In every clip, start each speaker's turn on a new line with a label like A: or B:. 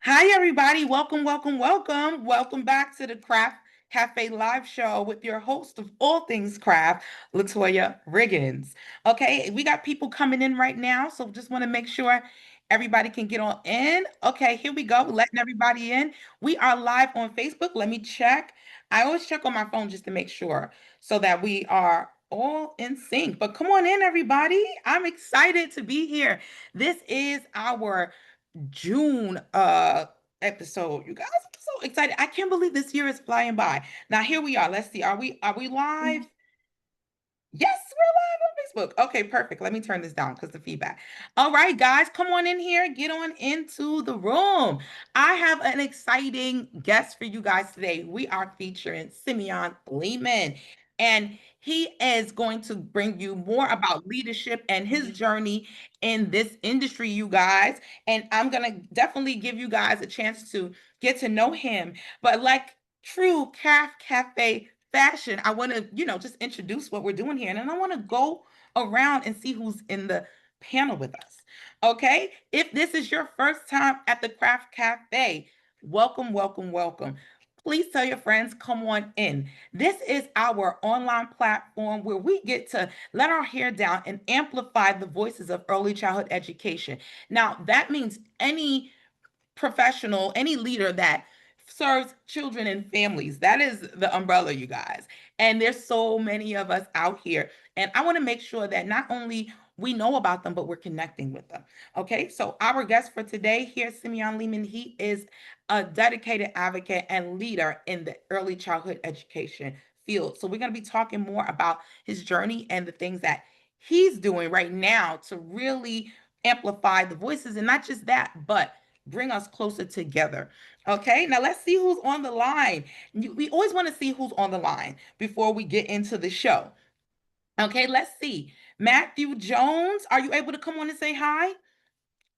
A: Hi, everybody. Welcome, welcome, welcome. Welcome back to the Craft Cafe Live Show with your host of all things craft, Latoya Riggins. Okay, we got people coming in right now, so just want to make sure everybody can get on in. Okay, here we go, letting everybody in. We are live on Facebook. Let me check. I always check on my phone just to make sure so that we are all in sync. But come on in, everybody. I'm excited to be here. This is our June episode. You guys, I'm so excited. I can't believe this year is flying by. Now here we are. Let's see. Are we live? Yes, we're live on Facebook. Okay, perfect. Let me turn this down because the feedback. All right, guys, come on in here. Get on into the room. I have an exciting guest for you guys today. We are featuring Simeon Lehmann, and he is going to bring you more about leadership and his journey in this industry, you guys. And I'm going to definitely give you guys a chance to get to know him. But like true Craft Cafe fashion, I want to, just introduce what we're doing here. And then I want to go around and see who's in the panel with us. Okay. If this is your first time at the Craft Cafe, welcome, welcome, welcome. Please tell your friends, come on in. This is our online platform where we get to let our hair down and amplify the voices of early childhood education. Now, that means any professional, any leader that serves children and families. That is the umbrella, you guys. And there's so many of us out here. And I want to make sure that not only we know about them, but we're connecting with them. Okay. So our guest for today here, Simeon Lehmann, he is a dedicated advocate and leader in the early childhood education field. So we're going to be talking more about his journey and the things that he's doing right now to really amplify the voices. And not just that, but bring us closer together. Okay, now let's see who's on the line. We always want to see who's on the line before we get into the show. Okay, let's see. Matthew Jones, are you able to come on and say hi?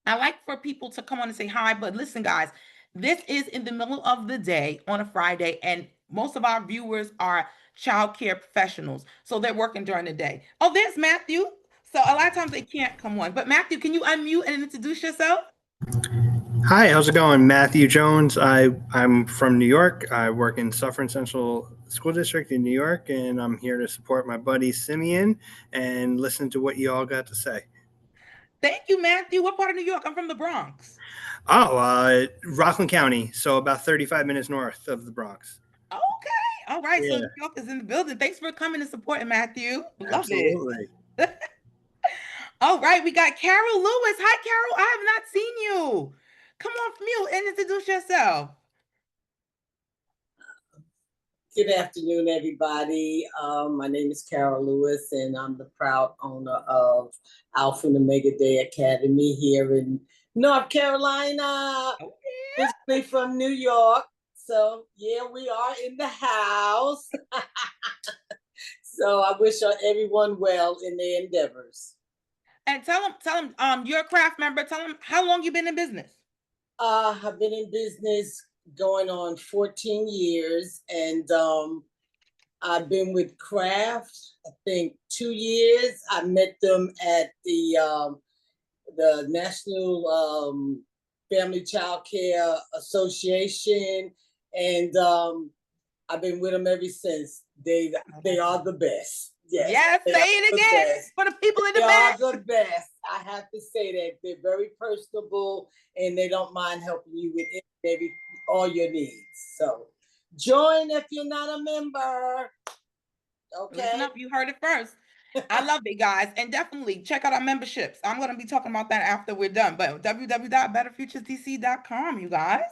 A: I like for people to come on and say hi, but listen, guys, this is in the middle of the day on a Friday, and most of our viewers are childcare professionals, so they're working during the day. Oh, there's Matthew. So a lot of times they can't come on, but Matthew, can you unmute and introduce yourself?
B: Hi, how's it going? Matthew Jones. I'm from New York. I work in Suffern Central School District in New York, and I'm here to support my buddy Simeon and listen to what you all got to say.
A: Thank you, Matthew. What part of New York? I'm from the Bronx.
B: Oh, Rockland County, so about 35 minutes north of the Bronx.
A: Okay. All right. So
B: Yeah,
A: New York is in the building. Thanks for coming and supporting, Matthew. Love it.
B: absolutely.
A: All right. We got Carol Lewis. Hi, Carol. I have not seen you. Come off mute and introduce yourself.
C: Good afternoon, everybody. My name is Carol Lewis, and I'm the proud owner of Alpha and Omega Day Academy here in North Carolina,
A: Oh,
C: physically from New York. So, yeah, we are in the house. So I wish everyone well in their endeavors.
A: and tell them, you're a craft member. Tell them how long you been in business.
C: I've been in business going on 14 years, and I've been with Kraft, I think 2 years. I met them at the National Family Child Care Association, and I've been with them ever since. They are the best.
A: Yes, say it again for the people in the back.
C: They are the best. I have to say that they're very personable, and they don't mind helping you with all your needs. So join if you're not a member. Okay.
A: Listen up, you heard it first. I love it, guys. And definitely check out our memberships. I'm going to be talking about that after we're done. But www.betterfuturesdc.com, you guys.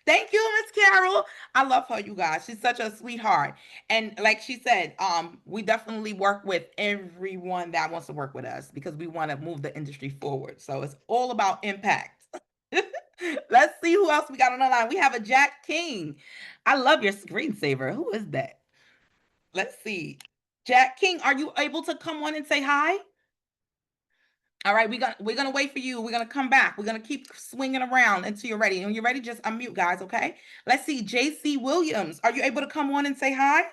A: Thank you, Miss Carol. I love her, you guys. She's such a sweetheart. And like she said, we definitely work with everyone that wants to work with us because we want to move the industry forward. So it's all about impact. Let's see who else we got on the line. We have a Jack King. I love your screensaver. Who is that? Let's see. Jack King, are you able to come on and say hi? All right, we're gonna wait for you. We're gonna come back. We're gonna keep swinging around until you're ready. And when you're ready, just unmute, guys. Okay. Let's see. JC Williams, are you able to come on and say hi?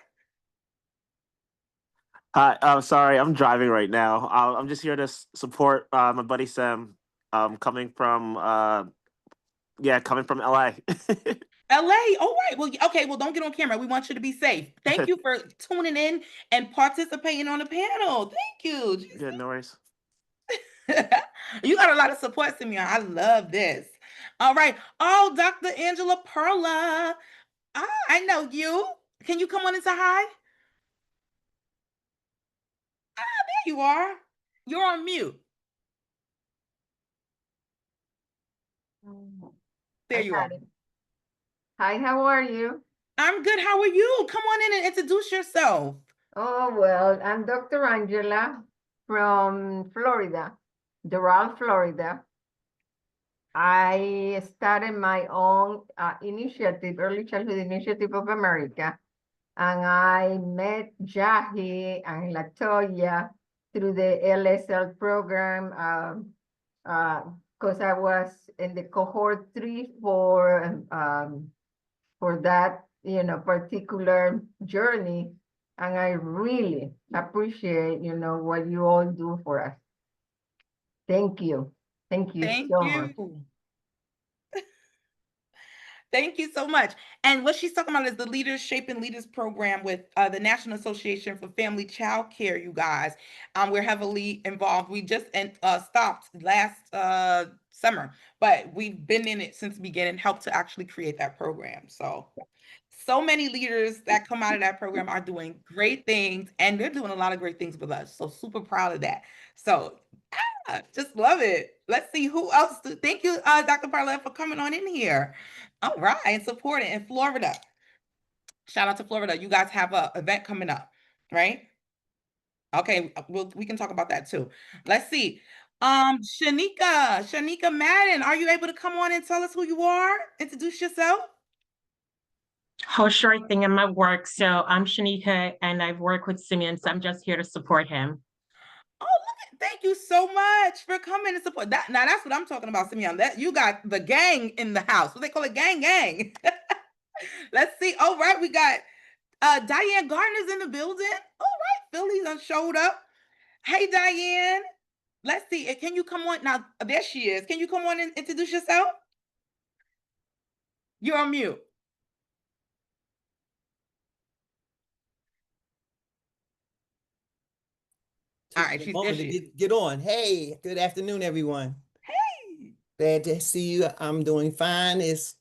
D: Hi, I'm sorry, I'm driving right now. I'm just here to support my buddy Sam. coming from coming from LA.
A: LA. All right. Well, okay. Well, don't get on camera. We want you to be safe. Thank you for tuning in and participating on the panel. Thank you.
D: Good, no worries.
A: You got a lot of support, Simeon. I love this. All right. Oh, Dr. Angela Perla. I know you. Can you come on and say hi? There you are. You're on mute. There
E: I
A: you are.
E: got it. Hi, how are you?
A: I'm good. How are you? Come on in and introduce yourself.
E: Oh, well, I'm Dr. Angela from Florida, Doral, Florida. I started my own initiative, Early Childhood Initiative of America, and I met Jahi and Latoya through the LSL program because I was in the cohort 3 for that, particular journey. And I really appreciate, what you all do for us. Thank you. Thank you
A: Thank
E: so much.
A: you. Thank you so much. And what she's talking about is the Leaders Shaping Leaders program with the National Association for Family Child Care, you guys. We're heavily involved. We just stopped last summer, but we've been in it since the beginning, helped to actually create that program. So many leaders that come out of that program are doing great things, and they're doing a lot of great things with us. So super proud of that. So I just love it. Let's see who else. Thank you, Dr. Parlett, for coming on in here. All right, and supporting in Florida. Shout out to Florida. You guys have a event coming up, right? Okay, we can talk about that too. Let's see. Shanika Madden, are you able to come on and tell us who you are? Introduce yourself.
F: Oh, sure thing. I'm at work. So I'm Shanika and I've worked with Simeon. So I'm just here to support him.
A: Oh, thank you so much for coming and support that. Now that's what I'm talking about, Simeon. That you got the gang in the house. What they call it, gang. Let's see. All right, we got Diane Gardner's in the building. All right, Philly done showed up. Hey, Diane. Let's see. Can you come on now? There she is. Can you come on and introduce yourself? You're on mute. All right, she's there.
G: Get on. Hey, good afternoon, everyone.
A: Hey.
G: Glad to see you. I'm doing fine. It's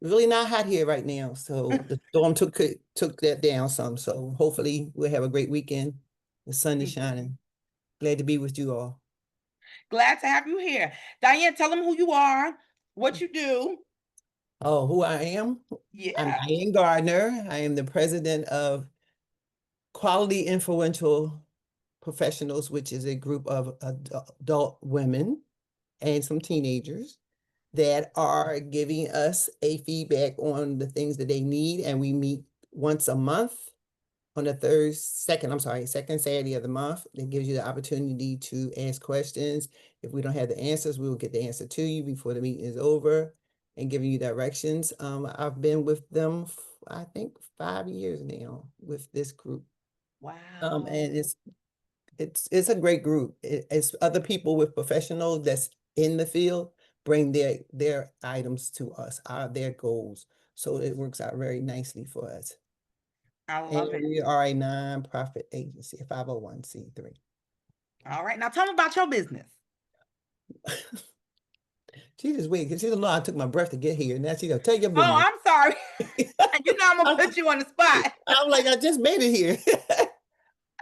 G: really not hot here right now, so the storm took that down some. So hopefully we'll have a great weekend. The sun is shining. Glad to be with you all.
A: Glad to have you here. Diane, tell them who you are, what you do.
G: Oh, who I am?
A: Yeah.
G: I'm Diane Gardner. I am the president of Quality Influential Professionals, which is a group of adult women and some teenagers that are giving us a feedback on the things that they need. And we meet once a month on the second Saturday of the month. That gives you the opportunity to ask questions. If we don't have the answers, we will get the answer to you before the meeting is over and giving you directions. I've been with them, I think 5 years now with this group.
A: Wow.
G: And it's a great group. It's other people with professionals that's in the field bring their items to us, their goals. So it works out very nicely for us.
A: I love it.
G: We are a nonprofit agency, a 501c3.
A: All right. Now tell me about your business.
G: She just wait, because she don't know I took my breath to get here. And now she gonna tell your business.
A: Oh, I'm sorry. You know I'm gonna put you on the spot.
G: I'm like, I just made it here.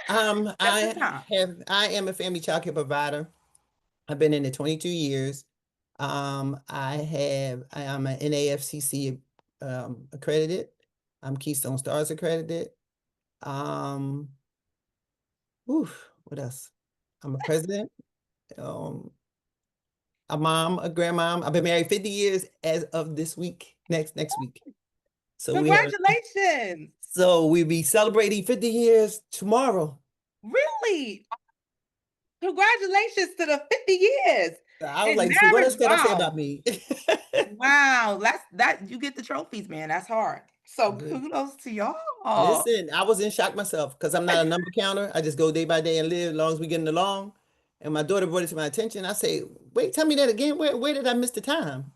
A: I
G: am a family child care provider. I've been in it 22 years. I am an NAFCC accredited. I'm Keystone Stars accredited. What else? I'm a president. A mom, a grandmom. I've been married 50 years as of this week, next week. So
A: congratulations.
G: We'll be celebrating 50 years tomorrow.
A: Really? Congratulations to the 50 years.
G: I was like, so what else can I say about me?
A: Wow, that you get the trophies, man. That's hard. So kudos to y'all.
G: Listen, I was in shock myself because I'm not a number counter. I just go day by day and live as long as we getting along. And my daughter brought it to my attention. I say, Wait, tell me that again. Where did I miss the time?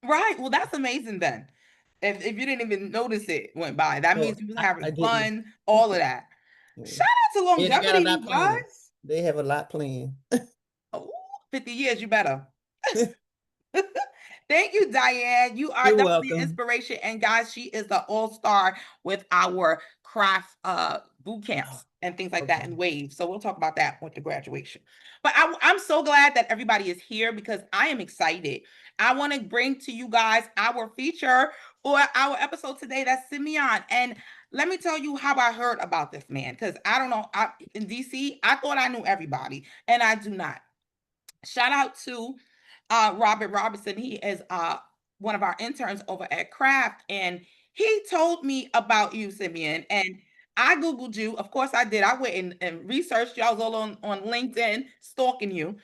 A: Right. Well, that's amazing then. If you didn't even notice it went by, that
G: Oh,
A: means you was
G: I
A: having
G: didn't.
A: fun, all of that.
G: Yeah.
A: Shout out to
G: Yeah, they got a
A: longevity,
G: lot
A: you
G: planned.
A: guys.
G: They have a lot planned.
A: Oh, 50 years, you better. Thank you, Diane. You are
G: You're
A: definitely an
G: welcome.
A: inspiration. And guys, she is the all-star with our craft boot camps and things like that
G: Okay.
A: and waves. So we'll talk about that with the graduation. But I'm so glad that everybody is here because I am excited. I want to bring to you guys our feature for our episode today. That's Simeon. And let me tell you how I heard about this man. Because I don't know. In DC, I thought I knew everybody, and I do not. Shout out to Robert Robinson. He is one of our interns over at Craft, and he told me about you, Simeon. And I Googled you. Of course, I did. I went and researched you. I was all on LinkedIn stalking you.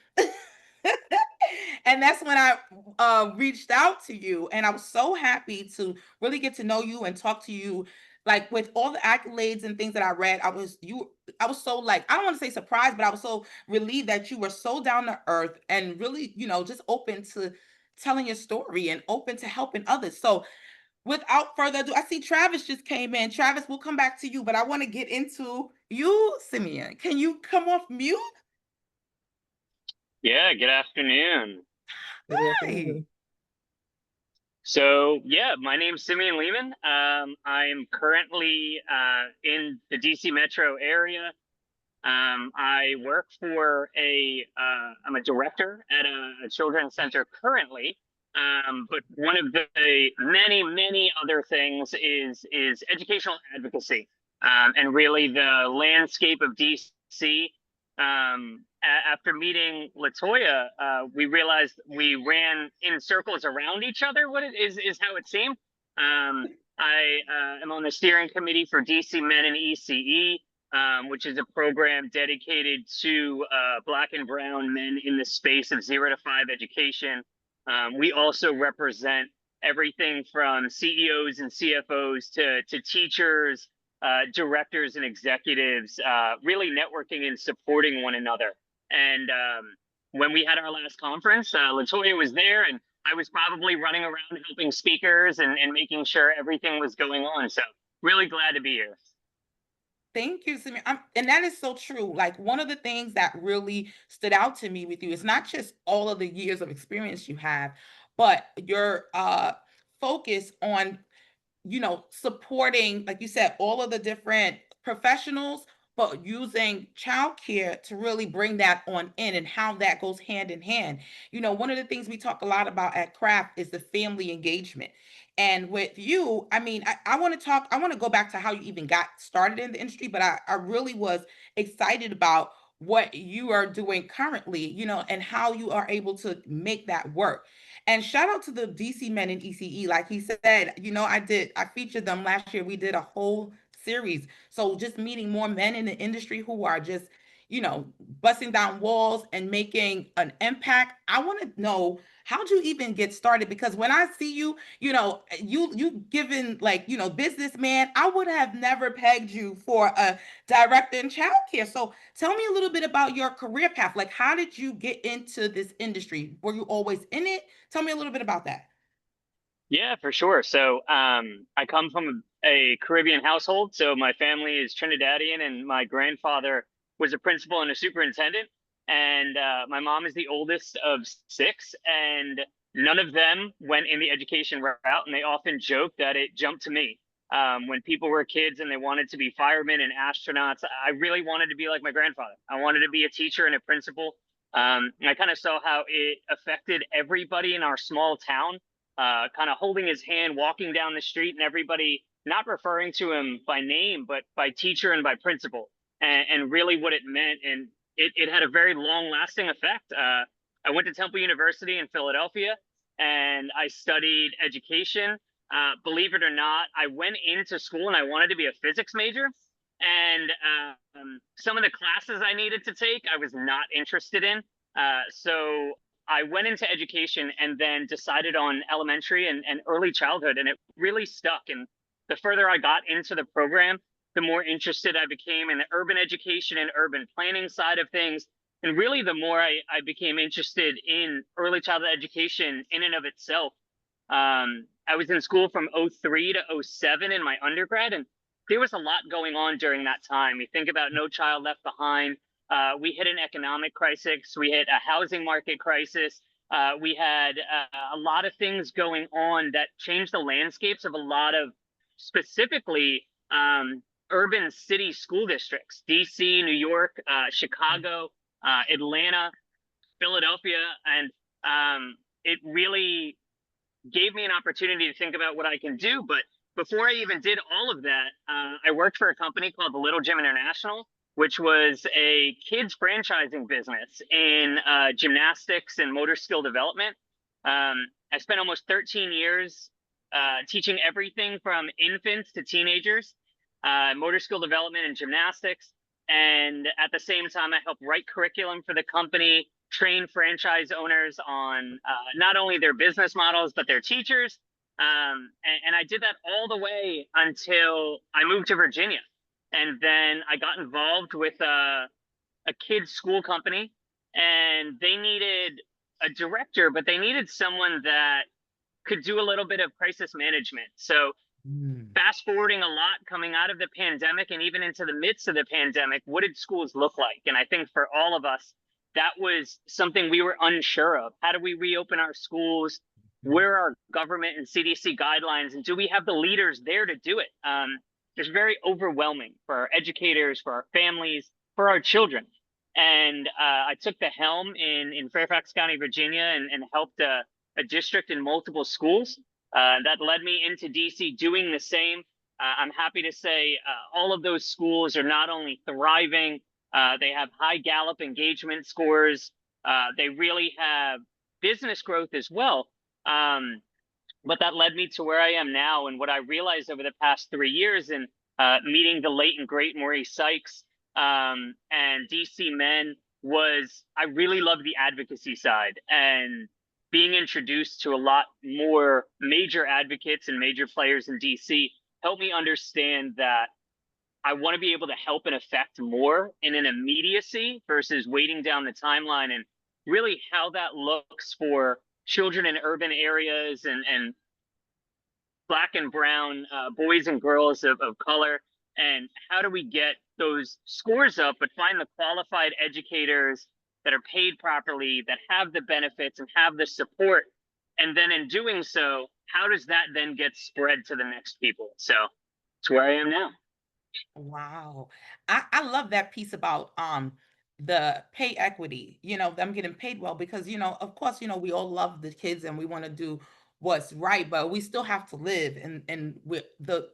A: And that's when I reached out to you. And I was so happy to really get to know you and talk to you. Like with all the accolades and things that I read, I was so like, I don't want to say surprised, but I was so relieved that you were so down to earth and really, just open to telling your story and open to helping others. So without further ado, I see Travis just came in. Travis, we'll come back to you, but I want to get into you, Simeon. Can you come off mute?
H: Yeah, good afternoon.
G: Good
A: Hi.
G: afternoon.
H: So, yeah, my name's Simeon Lehmann. I'm currently in the DC metro area. I work for I'm a director at a children's center currently. But one of the many, many other things is educational advocacy, and really the landscape of DC. After meeting Latoya, we realized we ran in circles around each other. What it is how it seemed. I am on the steering committee for DC Men in ECE, which is a program dedicated to Black and Brown men in the space of 0 to 5 education. We also represent everything from CEOs and CFOs to teachers, directors and executives, really networking and supporting one another. And when we had our last conference, Latoya was there, and I was probably running around helping speakers and making sure everything was going on. So really glad to be here.
A: Thank you, Samir. And that is so true. Like one of the things that really stood out to me with you is not just all of the years of experience you have, but your focus on supporting, like you said, all of the different professionals, but using childcare to really bring that on in and how that goes hand in hand. One of the things we talk a lot about at Craft is the family engagement. And with you, I mean, I want to talk, I want to go back to how you even got started in the industry, but I really was excited about what you are doing currently, and how you are able to make that work. And shout out to the DC men in ECE. Like he said, I featured them last year. We did a whole series. So just meeting more men in the industry who are just, busting down walls and making an impact. I want to know, how'd you even get started? Because when I see you, you given like, businessman, I would have never pegged you for a director in childcare. So tell me a little bit about your career path. Like, how did you get into this industry? Were you always in it? Tell me a little bit about that.
H: Yeah, for sure. So I come from a Caribbean household. So my family is Trinidadian, and my grandfather was a principal and a superintendent. And my mom is the oldest of 6, and none of them went in the education route. And they often joke that it jumped to me. When people were kids and they wanted to be firemen and astronauts, I really wanted to be like my grandfather. I wanted to be a teacher and a principal. And I kind of saw how it affected everybody in our small town, kind of holding his hand, walking down the street, and everybody not referring to him by name, but by teacher and by principal, and really what it meant. And it had a very long lasting effect. I went to Temple University in Philadelphia, and I studied education. Believe it or not, I went into school and I wanted to be a physics major. And some of the classes I needed to take, I was not interested in. So I went into education and then decided on elementary and early childhood, and it really stuck. And the further I got into the program, the more interested I became in the urban education and urban planning side of things. And really, the more I became interested in early childhood education in and of itself. I was in school from '03 to '07 in my undergrad, and there was a lot going on during that time. You think about No Child Left Behind. We hit an economic crisis. We hit a housing market crisis. We had a lot of things going on that changed the landscapes of a lot of specifically urban city school districts: DC, New York, Chicago, Atlanta, Philadelphia, and it really gave me an opportunity to think about what I can do. But before I even did all of that, I worked for a company called the Little Gym International, which was a kids franchising business in gymnastics and motor skill development. I spent almost 13 years teaching everything from infants to teenagers, motor skill development and gymnastics. And at the same time, I helped write curriculum for the company, train franchise owners on not only their business models, but their teachers. And I did that all the way until I moved to Virginia. And then I got involved with a kids school company, and they needed a director, but they needed someone that could do a little bit of crisis management. So fast forwarding a lot coming out of the pandemic and even into the midst of the pandemic, what did schools look like? And I think for all of us, that was something we were unsure of. How do we reopen our schools? Where are government and CDC guidelines? And do we have the leaders there to do it? It's very overwhelming for our educators, for our families, for our children. And I took the helm in Fairfax County, Virginia, and helped a district in multiple schools. That led me into DC doing the same. I'm happy to say all of those schools are not only thriving, they have high Gallup engagement scores. They really have business growth as well. But that led me to where I am now. And what I realized over the past 3 years in meeting the late and great Maurice Sykes and DC Men was I really love the advocacy side, and being introduced to a lot more major advocates and major players in DC helped me understand that I want to be able to help and affect more in an immediacy versus waiting down the timeline, and really how that looks for children in urban areas and Black and brown boys and girls of color. And how do we get those scores up, but find the qualified educators that are paid properly, that have the benefits and have the support. And then in doing so, how does that then get spread to the next people? So it's where I am now.
A: Wow. I love that piece about the pay equity, them getting paid well, because of course, we all love the kids and we want to do what's right, but we still have to live, and with the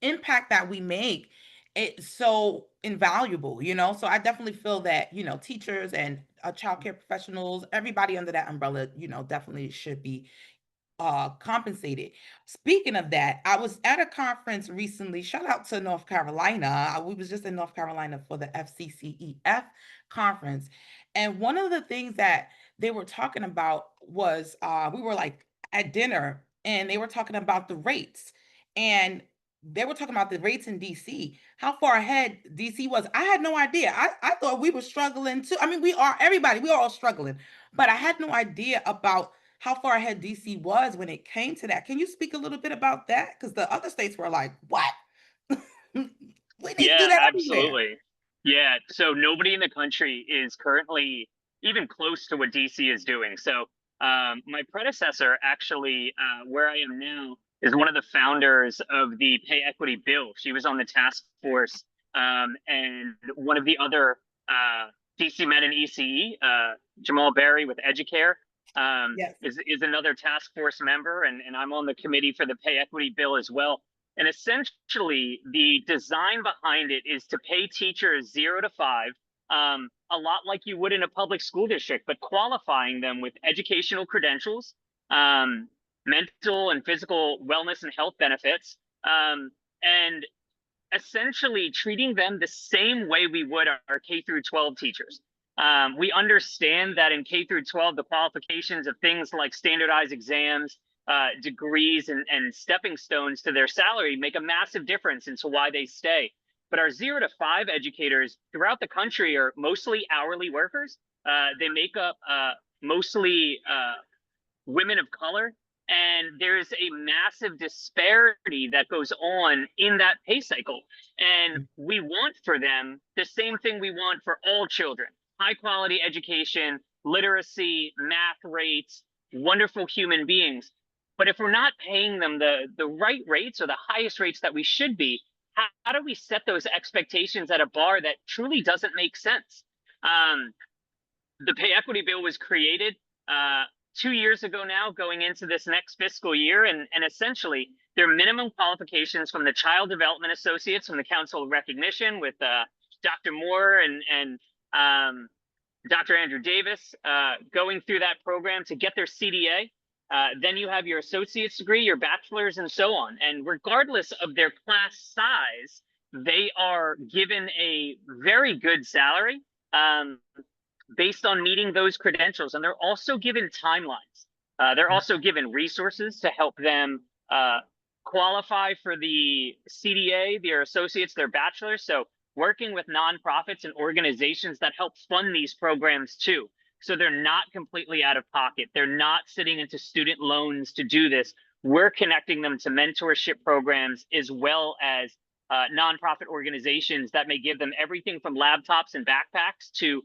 A: impact that we make, it's so invaluable, so I definitely feel that, teachers and childcare professionals, everybody under that umbrella, definitely should be compensated. Speaking of that, I was at a conference recently. Shout out to North Carolina. We was just in North Carolina for the FCCEF conference. And one of the things that they were talking about was we were like at dinner and they were talking about the rates. And they were talking about the rates in DC, how far ahead DC was. I had no idea. I thought we were struggling too. I mean, we are all struggling, but I had no idea about how far ahead DC was when it came to that. Can you speak a little bit about that? Because the other states were like, what? We need to do
H: Yeah,
A: that everywhere.
H: absolutely. Yeah. So nobody in the country is currently even close to what DC is doing. So my predecessor, actually, where I am now, is one of the founders of the pay equity bill. She was on the task force, and one of the other DC Men and ECE, Jamal Berry with Educare,
A: Yes.
H: is another task force member, and I'm on the committee for the pay equity bill as well. And essentially, the design behind it is to pay teachers 0 to 5, a lot like you would in a public school district, but qualifying them with educational credentials, mental and physical wellness and health benefits, and essentially treating them the same way we would our K through 12 teachers. We understand that in K through 12, the qualifications of things like standardized exams, degrees, and stepping stones to their salary make a massive difference into why they stay. But our 0 to 5 educators throughout the country are mostly hourly workers. They make up mostly women of color. And there's a massive disparity that goes on in that pay cycle. And we want for them the same thing we want for all children: high quality education, literacy, math rates, wonderful human beings. But if we're not paying them the right rates or the highest rates that we should be, how do we set those expectations at a bar that truly doesn't make sense? The pay equity bill was created 2 years ago now, going into this next fiscal year, and essentially there are minimum qualifications from the Child Development Associates from the Council of Recognition with Dr. Moore and Dr. Andrew Davis going through that program to get their CDA. Then you have your associate's degree, your bachelor's, and so on. And regardless of their class size, they are given a very good salary based on meeting those credentials. And they're also given timelines. They're also given resources to help them qualify for the CDA, their associates, their bachelors. So working with nonprofits and organizations that help fund these programs too. So they're not completely out of pocket. They're not sitting into student loans to do this. We're connecting them to mentorship programs as well as nonprofit organizations that may give them everything from laptops and backpacks to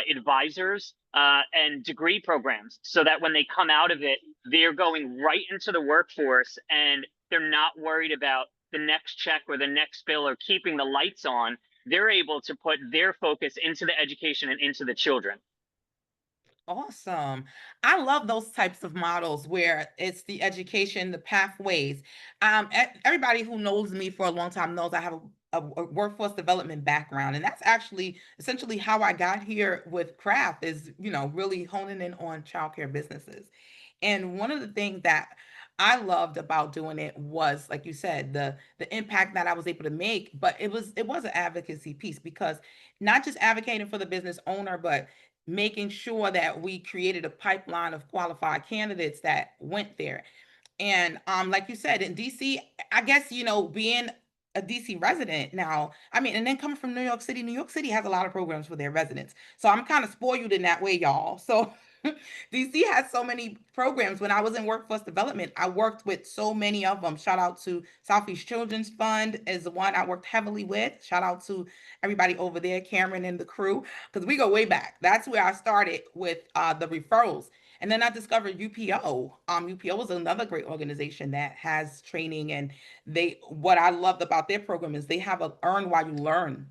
H: advisors and degree programs, so that when they come out of it, they're going right into the workforce and they're not worried about the next check or the next bill or keeping the lights on. They're able to put their focus into the education and into the children.
A: Awesome. I love those types of models where it's the education, the pathways. Everybody who knows me for a long time knows I have a workforce development background, and that's actually essentially how I got here with craft is, really honing in on childcare businesses. And one of the things that I loved about doing it was, like you said, the impact that I was able to make, but it was an advocacy piece because not just advocating for the business owner, but making sure that we created a pipeline of qualified candidates that went there. And like you said, in DC, I guess, being a DC resident now, I mean, and then coming from New York City has a lot of programs for their residents. So I'm kind of spoiled in that way, y'all. So DC has so many programs. When I was in workforce development, I worked with so many of them. Shout out to Southeast Children's Fund is the one I worked heavily with. Shout out to everybody over there, Cameron and the crew, because we go way back. That's where I started with the referrals. And then I discovered UPO. UPO is another great organization that has training, and what I loved about their program is they have a earn while you learn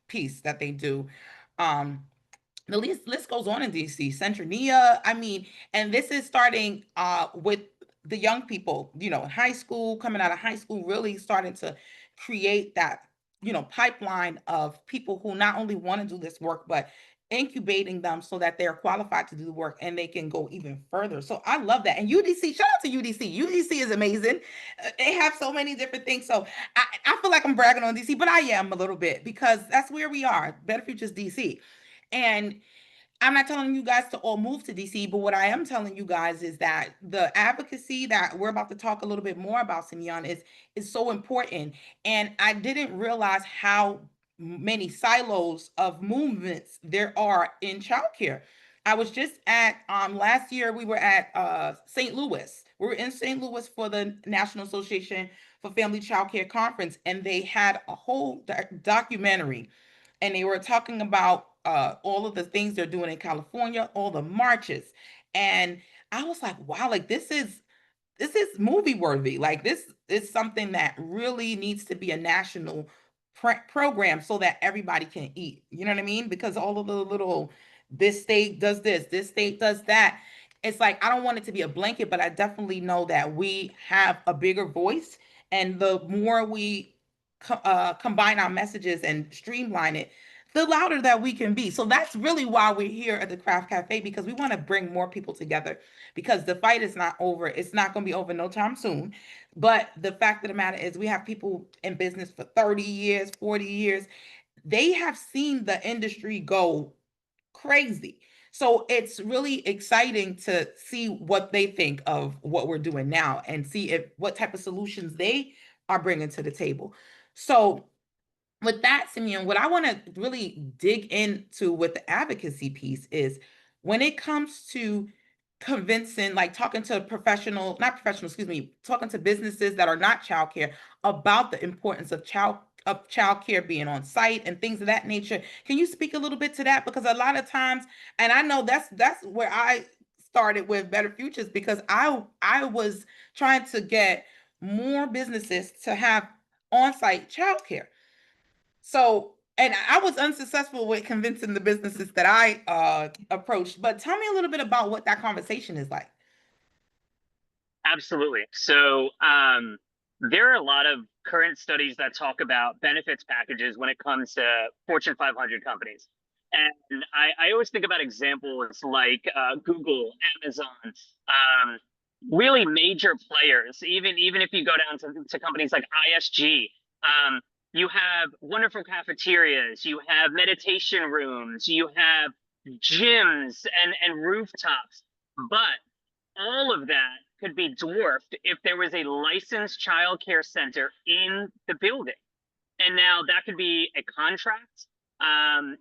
A: piece that they do. Um, the list goes on in DC, Centronia. I mean, and this is starting with the young people, in high school, coming out of high school, really starting to create that, pipeline of people who not only want to do this work, but incubating them so that they're qualified to do the work and they can go even further. So I love that. And UDC, shout out to UDC. UDC is amazing. They have so many different things. So I feel like I'm bragging on DC, but I am a little bit because that's where we are. Better Futures DC. And I'm not telling you guys to all move to DC, but what I am telling you guys is that the advocacy that we're about to talk a little bit more about, Simeon, is so important. And I didn't realize how many silos of movements there are in childcare. I was just at last year we were at St. Louis. We were in St. Louis for the National Association for Family Childcare Conference, and they had a whole documentary, and they were talking about all of the things they're doing in California, all the marches. And I was like, wow, like this is movie worthy. Like this is something that really needs to be a national program so that everybody can eat. You know what I mean? Because all of the little, this state does this state does that. It's like, I don't want it to be a blanket, but I definitely know that we have a bigger voice. And the more we combine our messages and streamline it, the louder that we can be. So that's really why we're here at the Craft Cafe, because we want to bring more people together, because the fight is not over. It's not going to be over no time soon. But the fact of the matter is we have people in business for 30 years, 40 years. They have seen the industry go crazy. So it's really exciting to see what they think of what we're doing now and see what type of solutions they are bringing to the table. So with that, Simeon, what I want to really dig into with the advocacy piece is when it comes to convincing, like talking to not professional, excuse me, talking to businesses that are not childcare about the importance of childcare being on site and things of that nature. Can you speak a little bit to that? Because a lot of times, and I know that's where I started with Better Futures, because I was trying to get more businesses to have on-site childcare. So, and I was unsuccessful with convincing the businesses that I approached. But tell me a little bit about what that conversation is like.
H: Absolutely. So there are a lot of current studies that talk about benefits packages when it comes to Fortune 500 companies. And I always think about examples like Google, Amazon, really major players. Even if you go down to companies like ISG, you have wonderful cafeterias, you have meditation rooms, you have gyms and rooftops. But all of that could be dwarfed if there was a licensed child care center in the building. And now that could be a contract.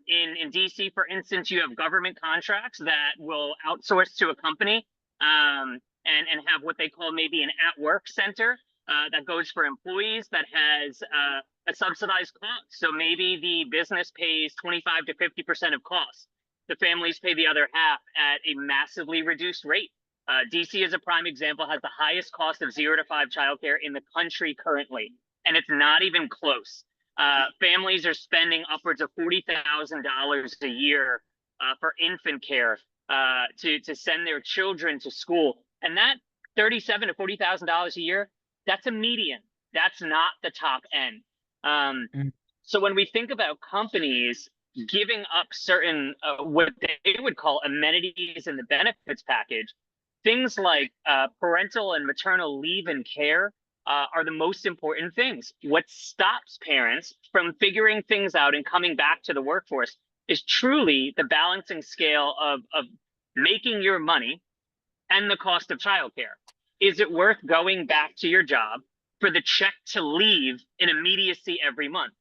H: In DC, for instance, you have government contracts that will outsource to a company and have what they call maybe an at-work center that goes for employees that has a subsidized cost. So maybe the business pays 25 to 50% of costs. The families pay the other half at a massively reduced rate. DC, as a prime example, has the highest cost of 0 to 5 childcare in the country currently, and it's not even close. Families are spending upwards of $40,000 a year for infant care to send their children to school, and that $37,000 to $40,000 a year, that's a median. That's not the top end. So when we think about companies giving up certain what they would call amenities in the benefits package, things like parental and maternal leave and care are the most important things. What stops parents from figuring things out and coming back to the workforce is truly the balancing scale of making your money and the cost of childcare. Is it worth going back to your job for the check to leave in immediacy every month?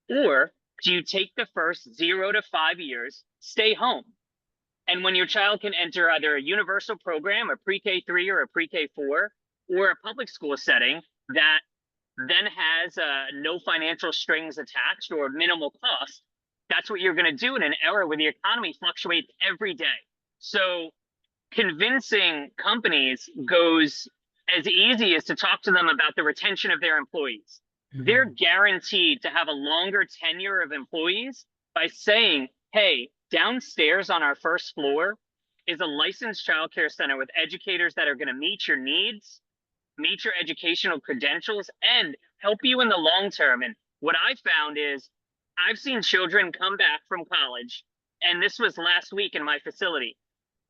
H: Or do you take the first 0 to 5 years, stay home? And when your child can enter either a universal program, a pre-K3 or a pre-K4, or a public school setting that then has no financial strings attached or minimal cost, that's what you're going to do in an era where the economy fluctuates every day. So convincing companies goes as easy as to talk to them about the retention of their employees. They're guaranteed to have a longer tenure of employees by saying, hey, downstairs on our first floor is a licensed childcare center with educators that are going to meet your needs, meet your educational credentials, and help you in the long term. And what I found is I've seen children come back from college, and this was last week in my facility.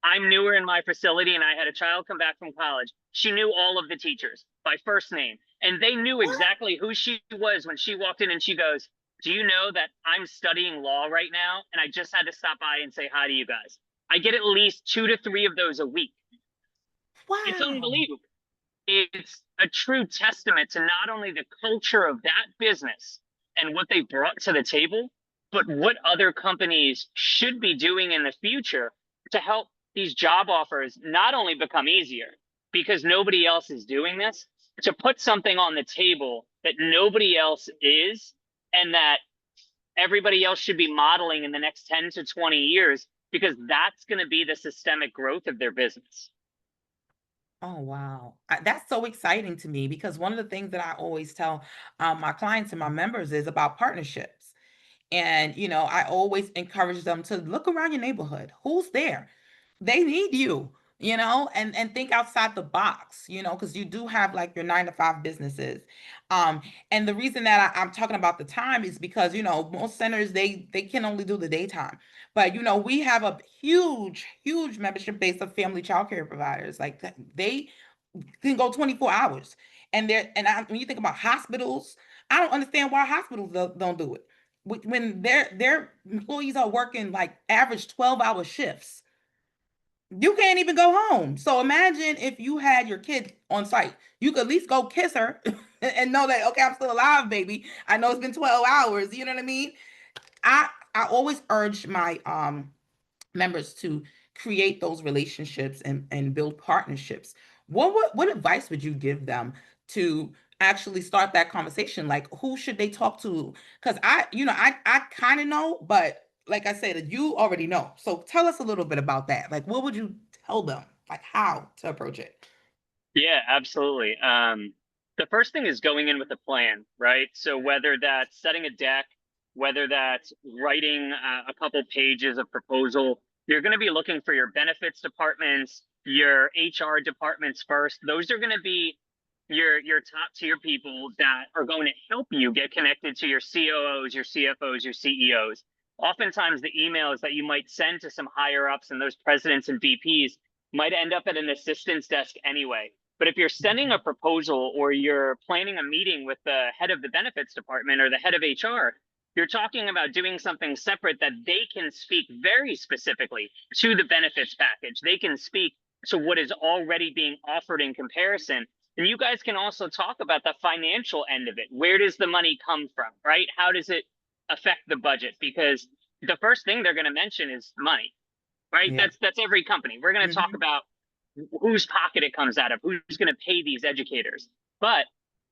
H: I'm newer in my facility, and I had a child come back from college. She knew all of the teachers by first name, and they knew exactly who she was when she walked in, and she goes, do you know that I'm studying law right now? And I just had to stop by and say hi to you guys. I get at least 2 to 3 of those a week.
A: Wow.
H: It's unbelievable. It's a true testament to not only the culture of that business and what they brought to the table, but what other companies should be doing in the future to help these job offers not only become easier, because nobody else is doing this, to put something on the table that nobody else is, and that everybody else should be modeling in the next 10 to 20 years, because that's going to be the systemic growth of their business.
A: Oh, wow. That's so exciting to me, because one of the things that I always tell my clients and my members is about partnerships. And, I always encourage them to look around your neighborhood. Who's there? They need you, and think outside the box, because you do have like your 9 to 5 businesses. And the reason that I'm talking about the time is because, most centers, they can only do the daytime. But, we have a huge, huge membership base of family childcare providers. Like they can go 24 hours. And when you think about hospitals, I don't understand why hospitals don't do it. When their employees are working like average 12-hour shifts, you can't even go home. So imagine if you had your kid on site, you could at least go kiss her and know that, okay, I'm still alive, baby. I know it's been 12 hours. You know what I mean? I always urge my members to create those relationships and build partnerships. What advice would you give them to actually start that conversation? Like, who should they talk to? Because I kind of know, but like I said, you already know. So tell us a little bit about that. Like, what would you tell them? Like, how to approach it?
H: Yeah, absolutely. The first thing is going in with a plan, right? So whether that's setting a deck, whether that's writing a couple pages of proposal, you're going to be looking for your benefits departments, your HR departments first. Those are going to be your top tier people that are going to help you get connected to your COOs, your CFOs, your CEOs. Oftentimes, the emails that you might send to some higher ups and those presidents and VPs might end up at an assistant's desk anyway. But if you're sending a proposal or you're planning a meeting with the head of the benefits department or the head of HR, you're talking about doing something separate that they can speak very specifically to the benefits package. They can speak to what is already being offered in comparison. And you guys can also talk about the financial end of it. Where does the money come from, right? How does it affect the budget? Because the first thing they're going to mention is money, right?
A: Yeah.
H: That's every company. We're going to talk
A: Mhm.
H: about whose pocket it comes out of, who's going to pay these educators. But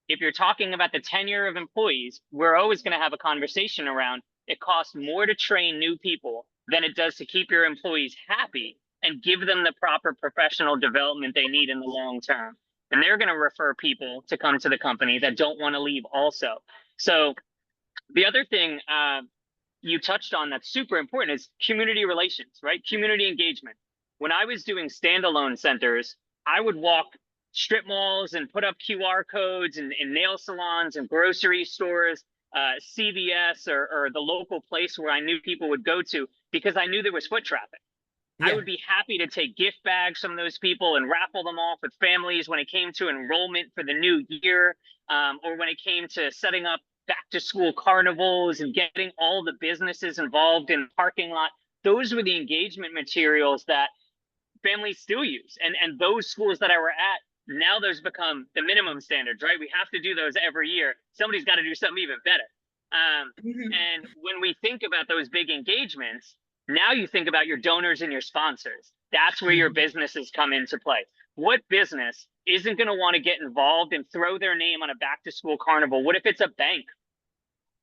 H: if you're talking about the tenure of employees, we're always going to have a conversation around it costs more to train new people than it does to keep your employees happy and give them the proper professional development they need in the long term. And they're going to refer people to come to the company that don't want to leave also. So the other thing you touched on that's super important is community relations, right? Community engagement. When I was doing standalone centers, I would walk strip malls and put up QR codes in nail salons and grocery stores, CVS or the local place where I knew people would go to because I knew there was foot traffic. I
A: Yeah.
H: would be happy to take gift bags from those people and raffle them off with families when it came to enrollment for the new year, or when it came to setting up back to school carnivals and getting all the businesses involved in the parking lot. Those were the engagement materials that families still use. And those schools that I were at, now those become the minimum standards, right? We have to do those every year. Somebody's got to do something even better.
A: Mhm.
H: And when we think about those big engagements, now you think about your donors and your sponsors. That's where your
A: Mhm.
H: businesses come into play. What business isn't going to want to get involved and throw their name on a back to school carnival? What if it's a bank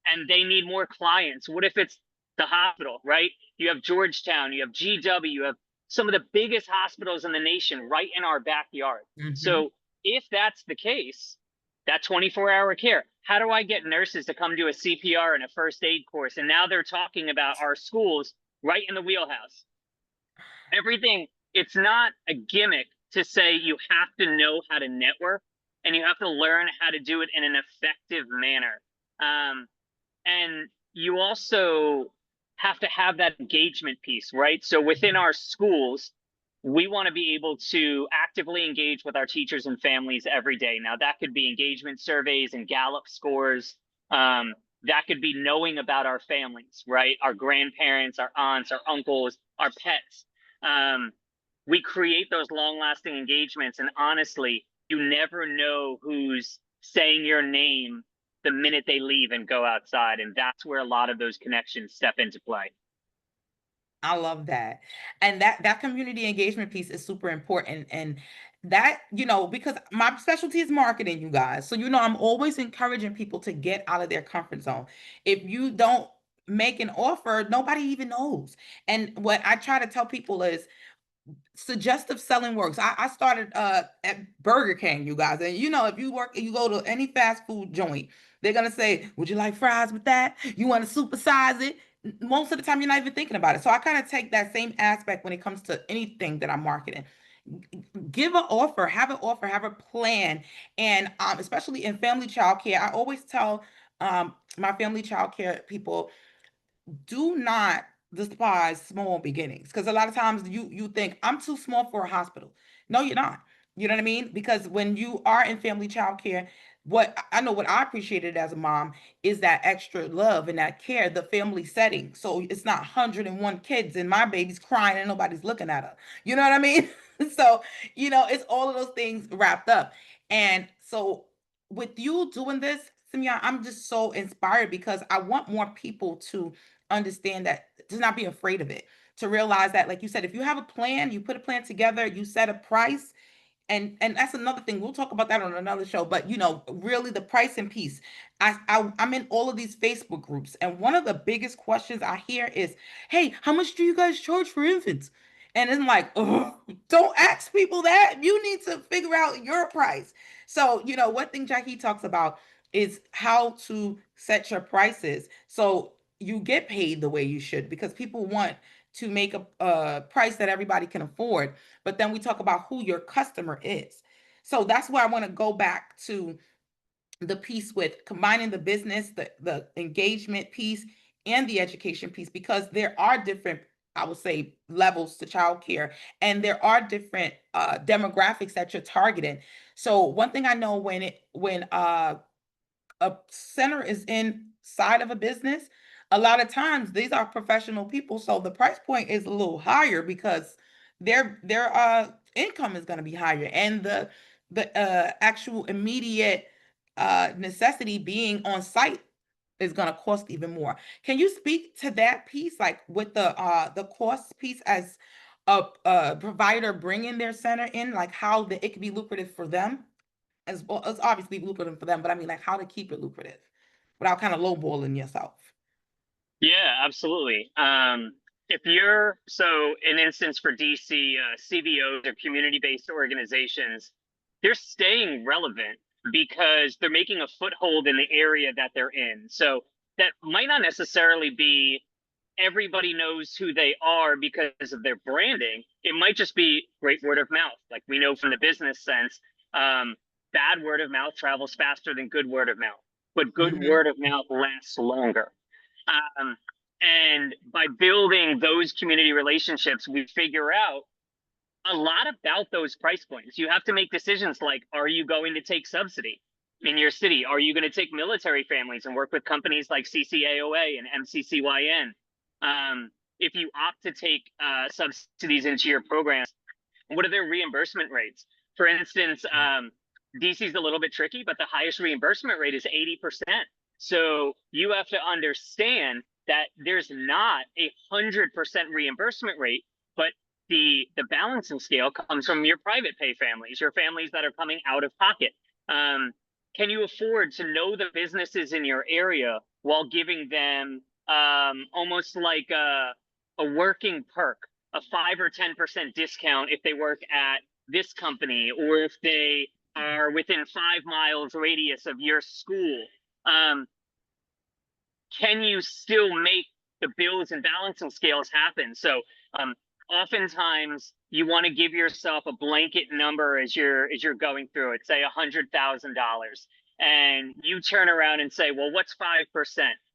H: and they need more clients? What if it's the hospital, right? You have Georgetown, you have GW, you have some of the biggest hospitals in the nation right in our backyard.
A: Mhm.
H: So if that's the case, that 24-hour care, how do I get nurses to come do a CPR and a first aid course? And now they're talking about our schools right in the wheelhouse. Everything, it's not a gimmick to say you have to know how to network and you have to learn how to do it in an effective manner. Um, and you also have to have that engagement piece, right? So within our schools, we want to be able to actively engage with our teachers and families every day. Now, that could be engagement surveys and Gallup scores. That could be knowing about our families, right? Our grandparents, our aunts, our uncles, our pets. Um, we create those long lasting engagements. And honestly, you never know who's saying your name the minute they leave and go outside. And that's where a lot of those connections step into play.
A: I love that. And that community engagement piece is super important. And that, because my specialty is marketing, you guys. So, I'm always encouraging people to get out of their comfort zone. If you don't make an offer, nobody even knows. And what I try to tell people is suggestive selling works. I started at Burger King, you guys. And if you go to any fast food joint, they're gonna say, would you like fries with that? You want to supersize it? Most of the time you're not even thinking about it. So I kind of take that same aspect when it comes to anything that I'm marketing. Give an offer, have a plan. And especially in family childcare, I always tell my family childcare people, do not despise small beginnings, because a lot of times you think I'm too small for a hospital. No, you're not. You know what I mean? Because when you are in family childcare, what I appreciated as a mom is that extra love and that care, the family setting. So it's not 101 kids and my baby's crying and nobody's looking at her. You know what I mean? So, it's all of those things wrapped up. And so with you doing this, Simeon, I'm just so inspired because I want more people to understand that, to not be afraid of it, to realize that, like you said, if you have a plan, you put a plan together, you set a price, and that's another thing. We'll talk about that on another show. But really the pricing piece. I'm in all of these Facebook groups, and one of the biggest questions I hear is, "Hey, how much do you guys charge for infants?" And it's like, oh, don't ask people that. You need to figure out your price. So, one thing Jackie talks about is how to set your prices so you get paid the way you should, because people want to make a price that everybody can afford. But then we talk about who your customer is. So that's where I want to go back to the piece with combining the business, the engagement piece, and the education piece, because there are different, I would say, levels to childcare, and there are different demographics that you're targeting. So one thing I know, when a center is inside of a business, a lot of times these are professional people, so the price point is a little higher because their income is going to be higher, and the actual immediate necessity being on site is going to cost even more. Can you speak to that piece, like with the cost piece, as a provider bringing their center in, like how it could be lucrative for them? As well, it's obviously lucrative for them, but I mean, like, how to keep it lucrative without kind of lowballing yourself.
H: Yeah, absolutely. If you're so an instance for DC, CBOs or community-based organizations, they're staying relevant because they're making a foothold in the area that they're in. So that might not necessarily be everybody knows who they are because of their branding. It might just be great word of mouth. Like we know from the business sense, bad word of mouth travels faster than good word of mouth, but good
A: Mm-hmm.
H: word of mouth lasts longer. Um, and by building those community relationships, we figure out a lot about those price points. You have to make decisions like, are you going to take subsidy in your city? Are you going to take military families and work with companies like CCAOA and MCCYN? If you opt to take subsidies into your programs, what are their reimbursement rates? For instance, DC is a little bit tricky, but the highest reimbursement rate is 80%. So you have to understand that there's not 100% reimbursement rate, but the balancing scale comes from your private pay families, your families that are coming out of pocket. Can you afford to know the businesses in your area while giving them almost like a working perk, a 5 or 10% discount if they work at this company, or if they are within 5 miles radius of your school? Can you still make the bills and balancing scales happen? So oftentimes you want to give yourself a blanket number as you're going through it, say $100,000, and you turn around and say, well, what's 5%?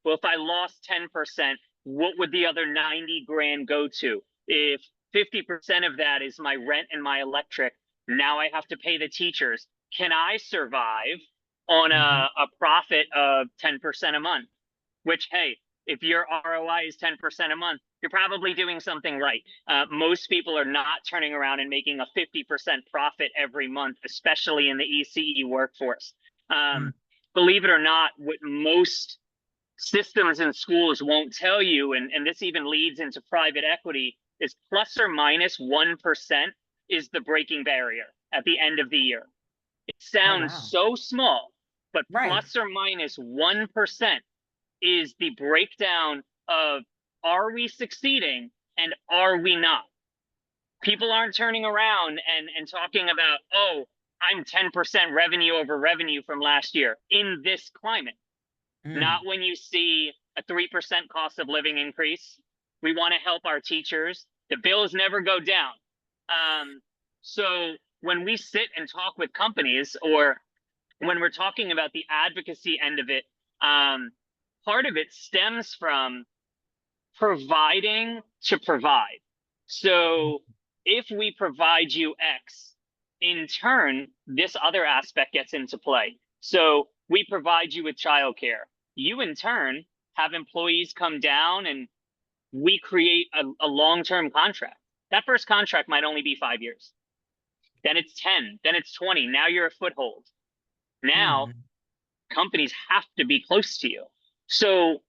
H: Well, if I lost 10%, what would the other 90 grand go to? If 50% of that is my rent and my electric, now I have to pay the teachers. Can I survive on a profit of 10% a month? Which, hey, if your ROI is 10% a month, you're probably doing something right. Most people are not turning around and making a 50% profit every month, especially in the ECE workforce. Believe it or not, what most systems and schools won't tell you, and this even leads into private equity, is plus or minus 1% is the breaking barrier at the end of the year. It
A: Oh,
H: sounds
A: wow.
H: so small, but
A: Right.
H: plus or minus 1% is the breakdown of, are we succeeding and are we not? People aren't turning around and talking about, oh, I'm 10% revenue over revenue from last year in this climate. Not when you see a 3% cost of living increase. We want to help our teachers. The bills never go down. So when we sit and talk with companies, or when we're talking about the advocacy end of it, part of it stems from providing to provide. So if we provide you X, in turn, this other aspect gets into play. So we provide you with childcare. You, in turn, have employees come down and we create a long-term contract. That first contract might only be 5 years. Then it's 10, then it's 20. Now you're a foothold. Now companies have to be close to you. So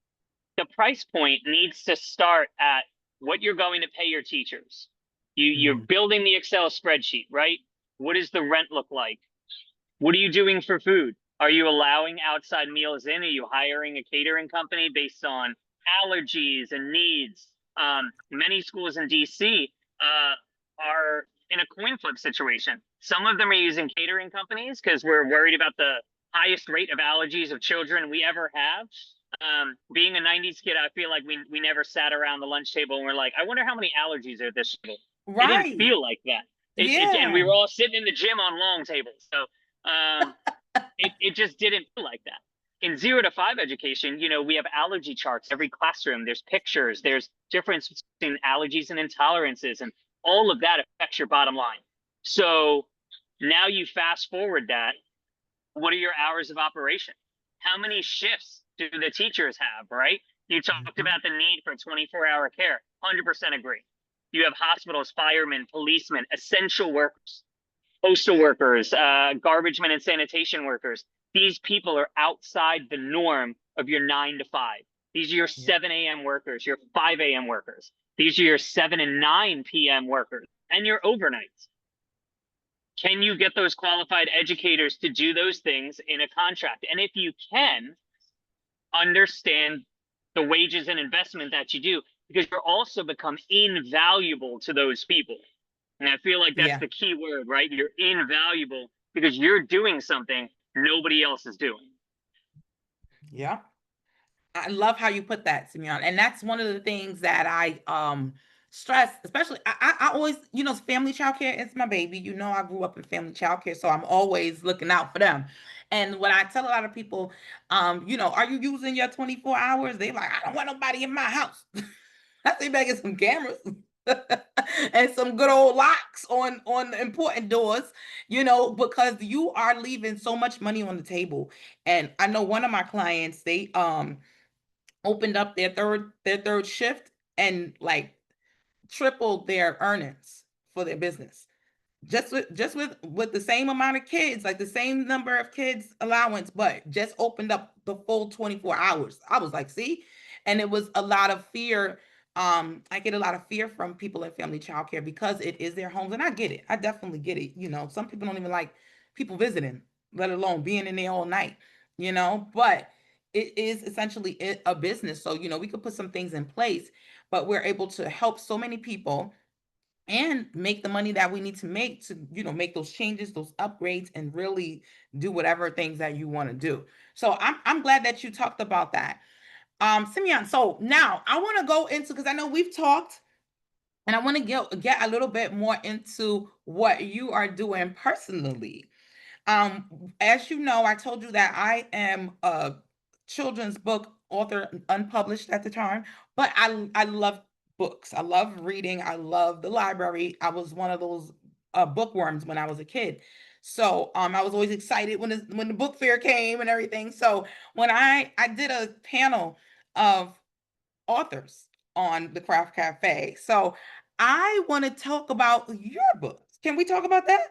H: the price point needs to start at what you're going to pay your teachers. You're building the Excel spreadsheet, right? What does the rent look like? What are you doing for food? Are you allowing outside meals in? Are you hiring a catering company based on allergies and needs? Many schools in DC are in a coin flip situation. Some of them are using catering companies because we're worried about the highest rate of allergies of children we ever have. Being a 90s kid, I feel like we never sat around the lunch table and we're like, I wonder how many allergies are at this table. It didn't
A: Right.
H: feel like that. And we
A: Yeah.
H: were all sitting in the gym on long tables. So it just didn't feel like that. In 0 to 5 education, we have allergy charts every classroom. There's pictures. There's difference between allergies and intolerances, and all of that affects your bottom line. So now you fast forward that. What are your hours of operation? How many shifts do the teachers have, right? You talked about the need for 24-hour care. 100% agree. You have hospitals, firemen, policemen, essential workers, postal workers, garbage men and sanitation workers. These people are outside the norm of your 9 to 5. These are your 7 a.m. workers, your 5 a.m. workers. These are your 7 and 9 p.m. workers, and your overnights. Can you get those qualified educators to do those things in a contract? And if you can, understand the wages and investment that you do, because you're also become invaluable to those people. And I feel like that's
A: Yeah.
H: the key word, right? You're invaluable because you're doing something nobody else is doing.
A: Yeah. I love how you put that, Simeon. And that's one of the things that I stress, especially I always, family childcare is my baby. I grew up in family childcare, so I'm always looking out for them. And when I tell a lot of people, are you using your 24 hours? They like, I don't want nobody in my house. I say better get some cameras and some good old locks on the important doors, because you are leaving so much money on the table. And I know one of my clients, they opened up their third shift and like tripled their earnings for their business just with the same amount of kids, like the same number of kids allowance, but just opened up the full 24 hours. I was like, see? And it was a lot of fear. I get a lot of fear from people in family childcare because it is their homes. And I get it. I definitely get it. Some people don't even like people visiting, let alone being in there all night, but it is essentially a business. So, we could put some things in place, but we're able to help so many people and make the money that we need to make to make those changes, those upgrades, and really do whatever things that you want to do. So I'm glad that you talked about that, Simeon. So now I want to go into, because I know we've talked, and I want to get a little bit more into what you are doing personally. As you know, I told you that I am a children's book author, unpublished at the time, but I love books. I love reading. I love the library. I was one of those bookworms when I was a kid. So I was always excited when the book fair came and everything. So when I did a panel of authors on the Craft Cafe. So I want to talk about your books. Can we talk about that?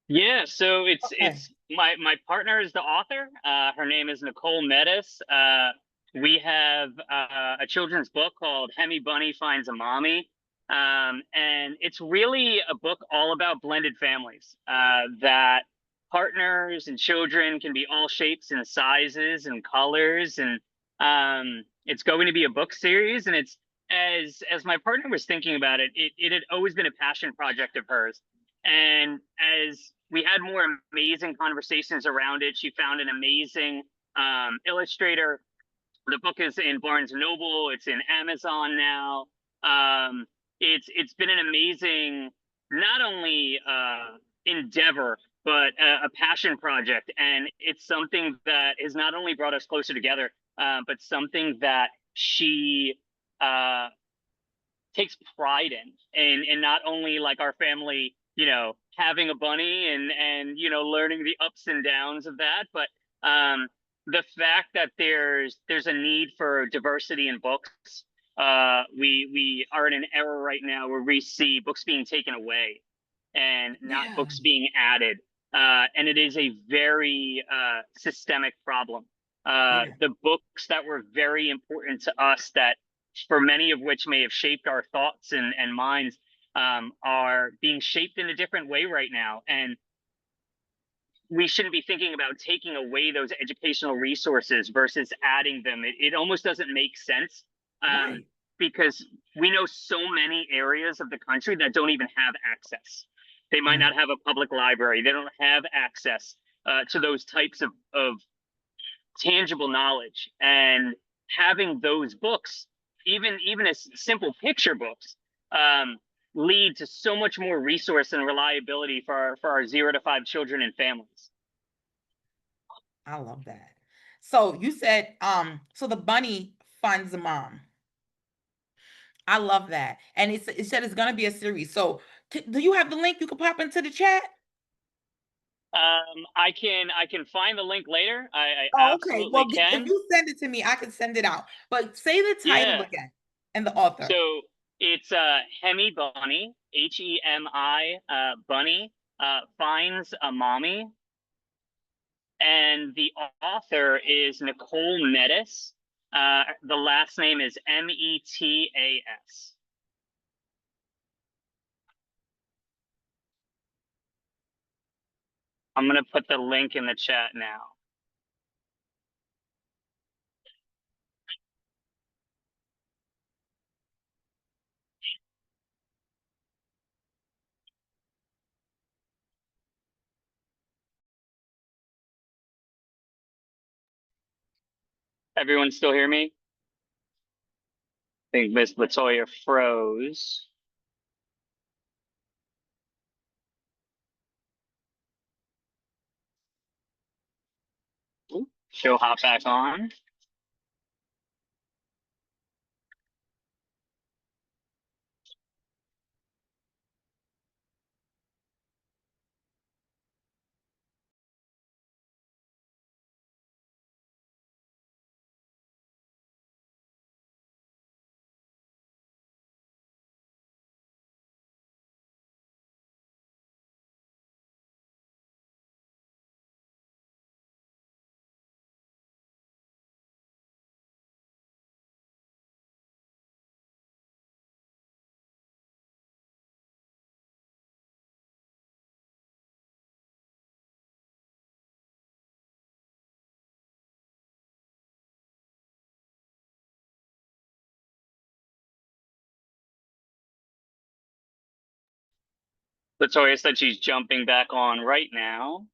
H: Yeah, so
A: Okay.
H: it's my partner is the author. Her name is Nicole Metis. We have a children's book called Hemi Bunny Finds a Mommy. And it's really a book all about blended families, that partners and children can be all shapes and sizes and colors. And it's going to be a book series. And it's, as my partner was thinking about it, it had always been a passion project of hers. And as we had more amazing conversations around it, she found an amazing illustrator. The book is in Barnes and Noble. It's in Amazon now. It's been an amazing, not only endeavor, but a passion project. And it's something that has not only brought us closer together, but something that she takes pride in, and not only like our family, having a bunny and learning the ups and downs of that, but the fact that there's a need for diversity in books. We are in an era right now where we see books being taken away and not
A: Yeah.
H: books being added. and it is a very systemic problem.
A: Yeah.
H: The books that were very important to us, that for many of which may have shaped our thoughts and minds, are being shaped in a different way right now. And we shouldn't be thinking about taking away those educational resources versus adding them. It almost doesn't make sense,
A: Right.
H: because we know so many areas of the country that don't even have access. They might
A: Mm.
H: not have a public library. They don't have access to those types of tangible knowledge. And having those books, even as simple picture books, um, lead to so much more resource and reliability for our 0 to 5 children and families.
A: I love that. So you said, so the bunny finds the mom. I love that. And it said it's gonna be a series. So do you have the link you can pop into the chat?
H: I can find the link later. I
A: Oh, okay.
H: absolutely
A: Well, if
H: can.
A: you send it to me, I can send it out. But say the title
H: Yeah.
A: again and the author.
H: So it's Hemi Bunny, Hemi Bunny, finds a mommy, and the author is Nicole Metis. The last name is Metas. I'm gonna put the link in the chat now. Everyone still hear me? I think Miss Latoya froze. She'll hop back on. Latoya said she's jumping back on right now.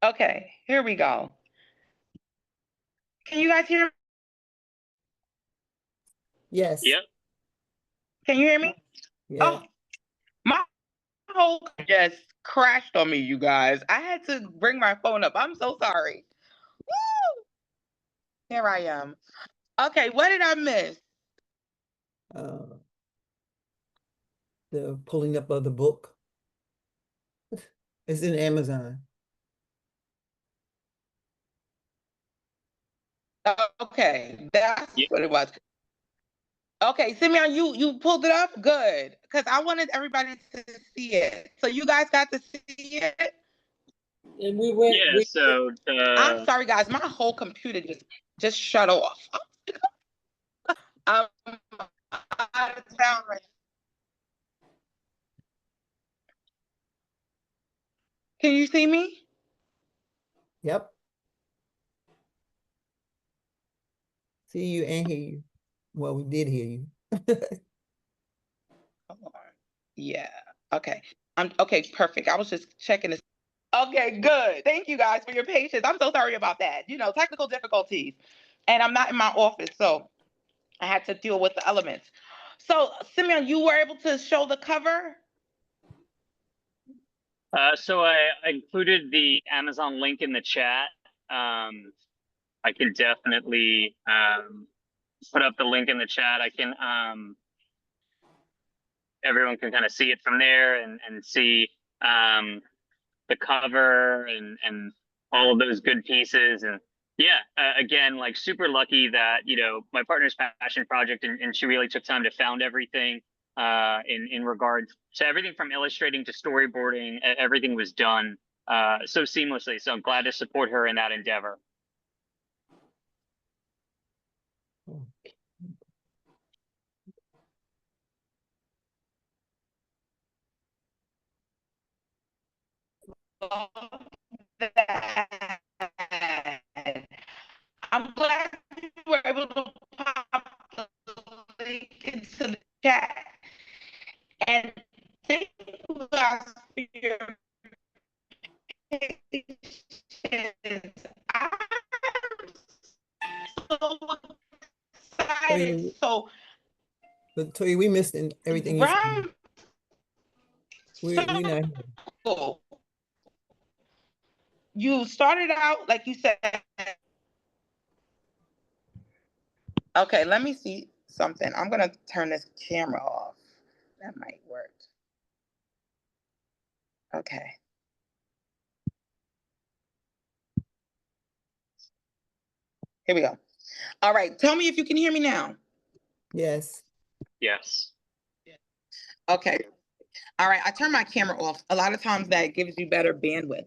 A: Okay, here we go. Can you guys hear?
G: Yes.
H: Yep.
A: Can you hear me?
G: Yeah.
A: Oh, my whole just crashed on me, you guys. I had to bring my phone up. I'm so sorry. Woo! Here I am. Okay, what did I miss?
G: Uh, the pulling up of the book. It's in Amazon.
A: Okay, that's
H: Yep.
A: what it was. Okay, Simeon, you pulled it up? Good. Because I wanted everybody to see it. So you guys got to see it?
C: And we went,
H: Yeah.
C: we,
H: So
A: I'm sorry, guys. My whole computer just shut off. I'm out of town right. Can you see me?
G: Yep. See you and hear you. Well, we did hear you.
A: Hold on. Yeah. Okay. I'm okay, perfect. I was just checking this. Okay, good. Thank you guys for your patience. I'm so sorry about that. Technical difficulties. And I'm not in my office, so I had to deal with the elements. So, Simeon, you were able to show the cover?
H: so I included the Amazon link in the chat. I can definitely put up the link in the chat. I can everyone can kind of see it from there and see the cover and all of those good pieces. And yeah, again, like super lucky that my partner's passion project, and she really took time to found everything in regards to everything from illustrating to storyboarding. Everything was done so seamlessly. So I'm glad to support her in that endeavor.
A: That. I'm glad you were able to pop the link into the chat. And thank you guys for your patience. I'm so excited.
G: Toya,
A: So,
G: but Toya, we missed everything you said.
A: round
G: We not.
A: circle. You started out like you said. Okay, let me see something. I'm gonna turn this camera off. That might work. Okay. Here we go. All right. Tell me if you can hear me now.
G: Yes.
H: Yes.
A: Okay. All right. I turned my camera off. A lot of times that gives you better bandwidth.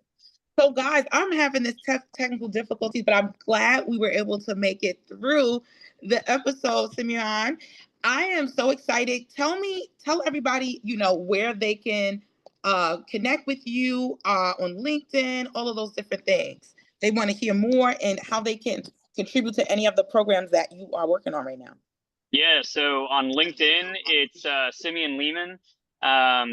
A: So, guys, I'm having this technical difficulties, but I'm glad we were able to make it through the episode, Simeon. I am so excited. Tell everybody, where they can connect with you on LinkedIn, all of those different things. They want to hear more and how they can contribute to any of the programs that you are working on right now.
H: Yeah, so on LinkedIn, it's Simeon Lehmann.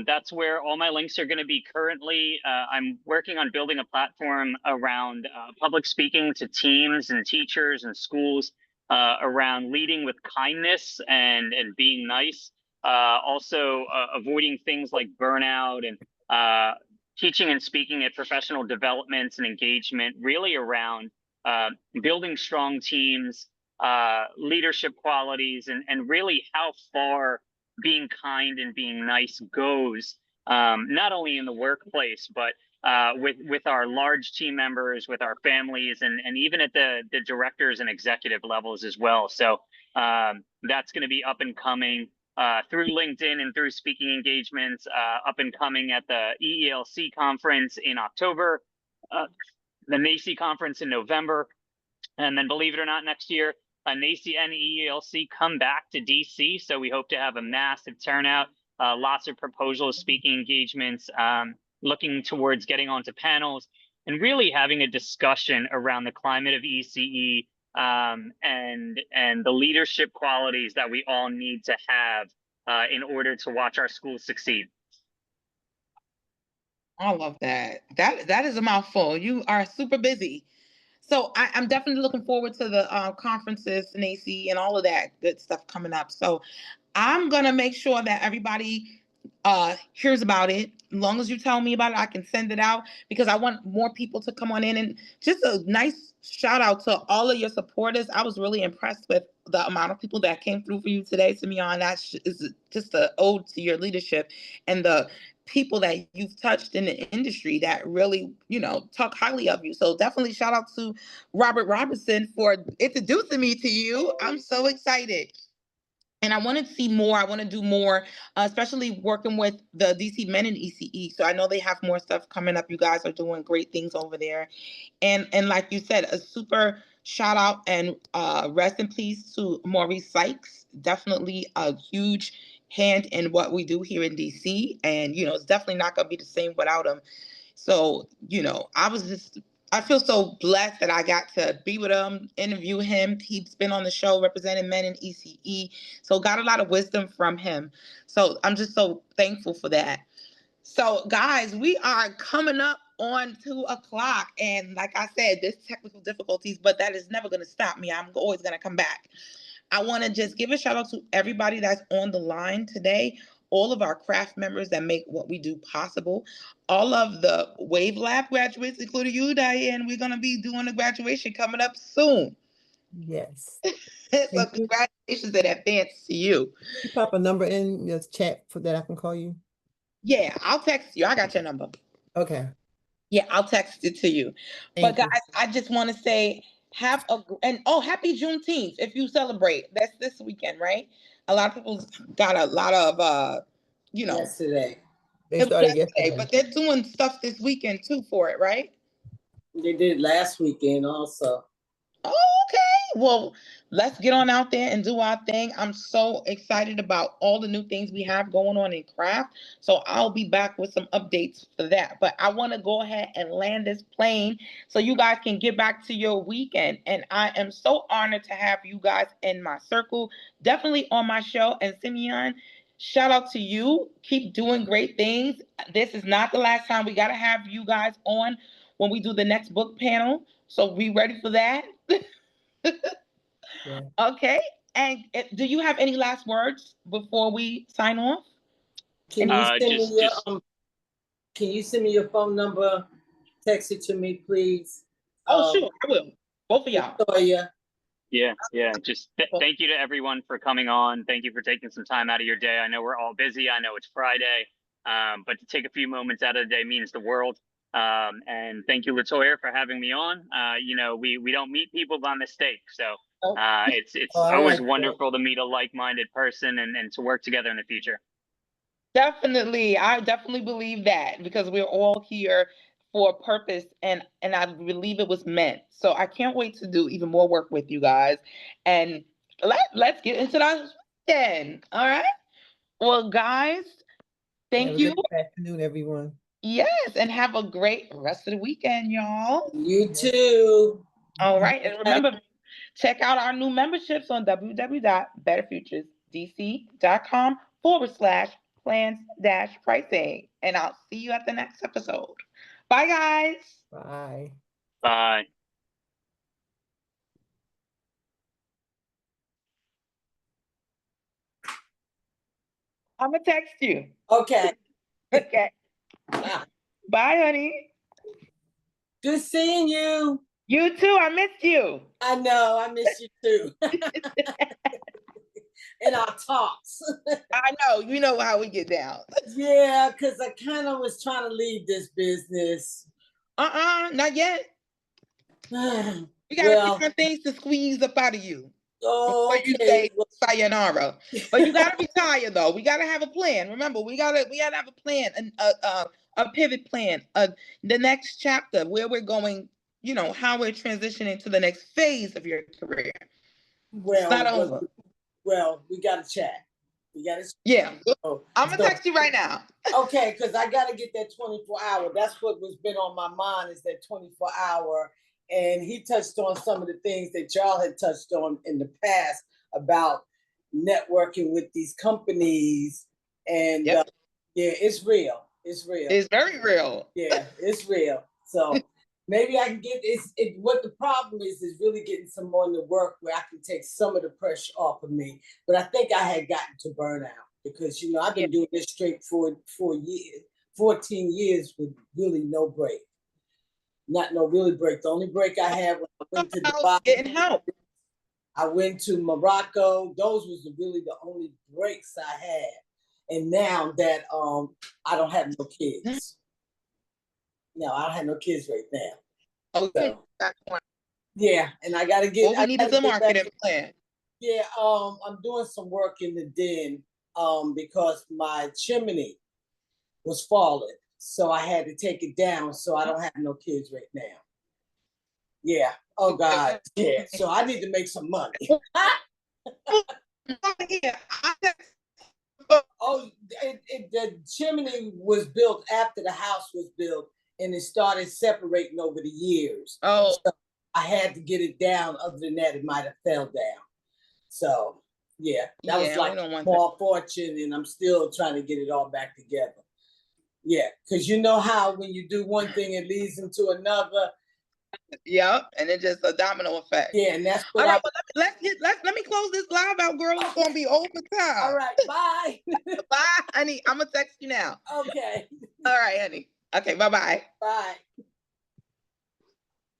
H: That's where all my links are going to be currently. I'm working on building a platform around public speaking to teams and teachers and schools around leading with kindness and being nice. Also, avoiding things like burnout and teaching and speaking at professional developments and engagement, really around building strong teams, leadership qualities, and really how far being kind and being nice goes, not only in the workplace, but with our large team members, with our families, and even at the directors and executive levels as well. So that's going to be up and coming through LinkedIn and through speaking engagements, up and coming at the EELC conference in October, the NACI conference in November. And then, believe it or not, next year, NACI and EELC come back to DC. So we hope to have a massive turnout, lots of proposals, speaking engagements, looking towards getting onto panels, and really having a discussion around the climate of ECE and the leadership qualities that we all need to have in order to watch our schools succeed.
A: I love that. That is a mouthful. You are super busy. So I'm definitely looking forward to the conferences, NACI, and all of that good stuff coming up. So I'm gonna make sure that everybody hears about it. As long as you tell me about it, I can send it out because I want more people to come on in. And just a nice shout out to all of your supporters. I was really impressed with the amount of people that came through for you today, Simeon. That is just an ode to your leadership and the people that you've touched in the industry that really, talk highly of you. So definitely shout out to Robert Robertson for introducing me to you. I'm so excited. And I want to see more. I want to do more, especially working with the DC Men in ECE. So I know they have more stuff coming up. You guys are doing great things over there. And like you said, a super shout out and rest in peace to Maurice Sykes. Definitely a huge hand in what we do here in DC. And, it's definitely not going to be the same without him. So, I feel so blessed that I got to be with him, interview him. He's been on the show representing men in ECE. So got a lot of wisdom from him. So I'm just so thankful for that. So guys, we are coming up on 2:00. And like I said, there's technical difficulties, but that is never going to stop me. I'm always going to come back. I want to just give a shout out to everybody that's on the line today, all of our craft members that make what we do possible, all of the Wave Lab graduates, including you, Diane. We're going to be doing a graduation coming up soon.
G: Yes.
A: So congratulations in advance to you.
G: You pop a number in the chat for that I can call you?
A: Yeah, I'll text you. I got your number.
G: Okay.
A: Yeah, I'll text it to you. But
G: Thank you.
A: guys, I just want to say happy Juneteenth if you celebrate. That's this weekend, right? A lot of people got a lot of
C: Yesterday.
G: They
A: it was
G: started
A: yesterday,
G: yesterday.
A: but they're doing stuff this weekend too for it, right?
C: They did last weekend also.
A: Oh, okay. Well, let's get on out there and do our thing. I'm so excited about all the new things we have going on in craft. So I'll be back with some updates for that. But I want to go ahead and land this plane so you guys can get back to your weekend. And I am so honored to have you guys in my circle, definitely on my show. And Simeon, shout out to you. Keep doing great things. This is not the last time. We got to have you guys on when we do the next book panel. So be ready for that.
G: Yeah.
A: Okay. And do you have any last words before we sign off?
C: Can you send me your phone number? Text it to me, please.
A: Oh, sure, I will. Both of y'all.
C: Latoya.
H: Yeah. Just thank you to everyone for coming on. Thank you for taking some time out of your day. I know we're all busy. I know it's Friday, but to take a few moments out of the day means the world. And thank you, Latoya, for having me on. We don't meet people by mistake, so it's always wonderful to meet a like-minded person and to work together in the future.
A: Definitely. I definitely believe that because we're all here for a purpose and I believe it was meant. So I can't wait to do even more work with you guys. And let's get into that then. All right. Well, guys, thank you.
G: Good afternoon, everyone.
A: Yes, and have a great rest of the weekend, y'all.
C: You too.
A: All right. And remember, check out our new memberships on www.betterfuturesdc.com/plans-pricing. And I'll see you at the next episode. Bye, guys.
G: Bye.
H: Bye.
A: I'm going to text you.
C: Okay.
A: Okay. Bye, honey.
C: Good seeing you.
A: You too. I missed you.
C: I know. I miss you too. In our talks.
A: I know. You know how we get down.
C: Yeah, because I kind of was trying to leave this business.
A: Not yet. We got different things to squeeze up out of you.
C: Oh,
A: okay. You say sayonara, but you gotta retire though. We gotta have a plan. Remember, we gotta have a plan, and a pivot plan, the next chapter where we're going. How we're transitioning to the next phase of your career.
C: Well,
A: it's not over.
C: Well, we gotta chat.
A: Yeah, I'm gonna text you right now.
C: Okay, because I gotta get that 24-hour. That's what was been on my mind is that 24-hour. And he touched on some of the things that y'all had touched on in the past about networking with these companies. And yeah, it's real. It's real.
A: It's very real.
C: Yeah, it's real. So maybe I can get what the problem is really getting someone to work where I can take some of the pressure off of me. But I think I had gotten to burnout because I've been doing this straight for 4 years, 14 years with really no break. Not no really break. The only break I had when I went to Dubai,
A: Getting help.
C: I went to Morocco. Those was really the only breaks I had. And now that I don't have no kids. No, I don't have no kids right now.
A: Okay.
C: So, yeah, and I gotta get.
A: What we need is a marketing plan.
C: Yeah, I'm doing some work in the den because my chimney was falling, so I had to take it down. So I don't have no kids right now. Yeah. Oh God. Yeah. So I need to make some money. Oh, the chimney was built after the house was built, and it started separating over the years.
A: Oh,
C: so I had to get it down. Other than that, it might have fell down. So yeah, that was like a small fortune, and I'm still trying to get it all back together. Yeah, because you know how when you do one thing, it leads into another.
A: Yep, and it's just a domino effect.
C: Yeah, and that's what.
A: All right, well, let me close this live out, girl. It's gonna be overtime.
C: All right, bye.
A: Bye, honey. I'm gonna text you now.
C: Okay.
A: All right, honey. Okay, bye-bye.
C: Bye.